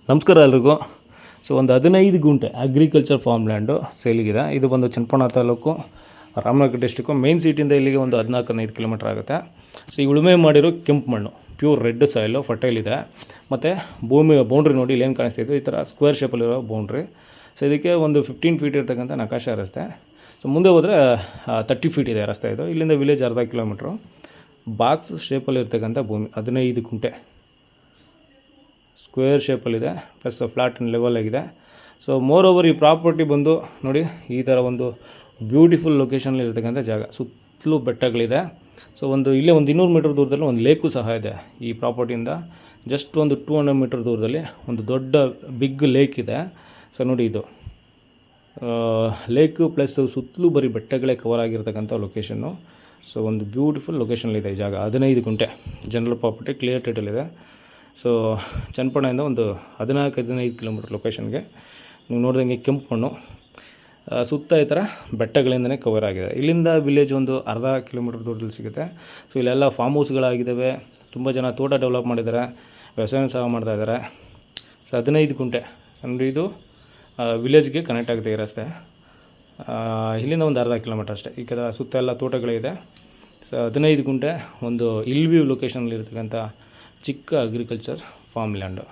ನಮಸ್ಕಾರ ಎಲ್ರಿಗೂ. ಸೊ ಒಂದು 15 ಗುಂಟೆ ಅಗ್ರಿಕಲ್ಚರ್ ಫಾರ್ಮ್ ಲ್ಯಾಂಡು ಸೇಲಿಗಿದೆ. ಇದು ಬಂದು ಚನ್ನಪಟ್ಟಣ ತಾಲೂಕು, ರಾಮನಗರ ಡಿಸ್ಟಿಕ್ಕು. ಮೇನ್ ಸಿಟಿಯಿಂದ ಇಲ್ಲಿಗೆ ಒಂದು 14-15 ಕಿಲೋಮೀಟ್ರ್ ಆಗುತ್ತೆ. ಸೊ ಈ ಉಳುಮೆ ಮಾಡಿರೋ ಕೆಂಪು ಮಣ್ಣು, ಪ್ಯೂರ್ ರೆಡ್ ಸಾಯಿಲು, ಫರ್ಟೈಲ್ ಇದೆ. ಮತ್ತು ಭೂಮಿ ಬೌಂಡ್ರಿ ನೋಡಿ ಇಲ್ಲಿ ಏನು ಕಾಣಿಸ್ತಿದ್ದು, ಈ ಥರ ಸ್ಕ್ವೇರ್ ಶೇಪಲ್ಲಿರೋ ಬೌಂಡ್ರಿ. ಸೊ ಇದಕ್ಕೆ ಒಂದು 15 ಫೀಟ್ ಇರ್ತಕ್ಕಂಥ ನಕಾಶೆ ರಸ್ತೆ. ಸೊ ಮುಂದೆ ಹೋದರೆ 30 ಫೀಟ್ ಇದೆ ರಸ್ತೆ. ಇದು ಇಲ್ಲಿಂದ ವಿಲೇಜ್ ಅರ್ಧ ಕಿಲೋಮೀಟ್ರು. ಬಾಕ್ಸ್ ಶೇಪಲ್ಲಿ ಇರ್ತಕ್ಕಂಥ ಭೂಮಿ 15 ಗುಂಟೆ ಸ್ಕ್ವೇರ್ ಶೇಪಲ್ಲಿದೆ, ಪ್ಲಸ್ ಫ್ಲಾಟ್ ಆ್ಯಂಡ್ ಲೆವೆಲ್ ಆಗಿದೆ. ಸೊ ಮೋರ್ ಓವರ್ ಈ ಪ್ರಾಪರ್ಟಿ ಬಂದು ನೋಡಿ ಈ ಥರ ಒಂದು ಬ್ಯೂಟಿಫುಲ್ ಲೊಕೇಶನಲ್ಲಿ ಇರ್ತಕ್ಕಂಥ ಜಾಗ. ಸುತ್ತಲೂ ಬೆಟ್ಟಗಳಿದೆ. ಸೊ ಇಲ್ಲೇ ಒಂದು 200 ಮೀಟರ್ ದೂರದಲ್ಲಿ ಒಂದು ಲೇಕು ಸಹ ಇದೆ. ಈ ಪ್ರಾಪರ್ಟಿಯಿಂದ ಜಸ್ಟ್ ಒಂದು 200 ಮೀಟರ್ ದೂರದಲ್ಲಿ ಒಂದು ದೊಡ್ಡ ಬಿಗ್ ಲೇಕ್ ಇದೆ. ಸೊ ನೋಡಿ ಇದು ಲೇಕು ಪ್ಲಸ್ ಸುತ್ತಲೂ ಬರೀ ಬೆಟ್ಟಗಳೇ ಕವರ್ ಆಗಿರ್ತಕ್ಕಂಥ ಲೊಕೇಶನ್ನು. ಸೊ ಒಂದು ಬ್ಯೂಟಿಫುಲ್ ಲೊಕೇಶನಲ್ಲಿದೆ ಈ ಜಾಗ. 15 ಗುಂಟೆ ಜನರಲ್ ಪ್ರಾಪರ್ಟಿ, ಕ್ಲಿಯರ್ ಟೈಟಲ್ ಇದೆ. ಸೊ ಚನ್ನಪಟ್ಟಣದಿಂದ ಒಂದು 14-15 ಕಿಲೋಮೀಟ್ರ್ ಲೊಕೇಶನ್ಗೆ. ನೀವು ನೋಡಿದಂಗೆ ಕೆಂಪು ಮಣ್ಣು, ಸುತ್ತ ಈ ಥರ ಬೆಟ್ಟಗಳಿಂದನೇ ಕವರ್ ಆಗಿದೆ. ಇಲ್ಲಿಂದ ವಿಲೇಜ್ ಒಂದು ಅರ್ಧ ಕಿಲೋಮೀಟ್ರ್ ದೂರದಲ್ಲಿ ಸಿಗುತ್ತೆ. ಸೊ ಇಲ್ಲೆಲ್ಲ ಫಾರ್ಮ್ ಹೌಸ್ಗಳಾಗಿದ್ದಾವೆ. ತುಂಬ ಜನ ತೋಟ ಡೆವಲಪ್ ಮಾಡಿದ್ದಾರೆ, ವ್ಯವಸಾಯ ಸಹ ಮಾಡ್ತಾಯಿದ್ದಾರೆ. ಸೊ 15 ಗುಂಟೆ ಅಂದರೆ ಇದು ವಿಲೇಜ್ಗೆ ಕನೆಕ್ಟ್ ಆಗುತ್ತೆ ಈ ರಸ್ತೆ. ಇಲ್ಲಿಂದ ಒಂದು ಅರ್ಧ ಕಿಲೋಮೀಟ್ರ್ ಅಷ್ಟೇ. ಈ ಕಡೆ ಸುತ್ತ ಎಲ್ಲ ತೋಟಗಳಿದೆ. ಸೊ 15 ಗುಂಟೆ ಒಂದು ಹಿಲ್ ವ್ಯೂ ಲೊಕೇಶನಲ್ಲಿ ಇರ್ತಕ್ಕಂಥ ಚಿಕ್ಕ ಅಗ್ರಿಕಲ್ಚರ್ ಫಾರ್ಮ್ ಲ್ಯಾಂಡು.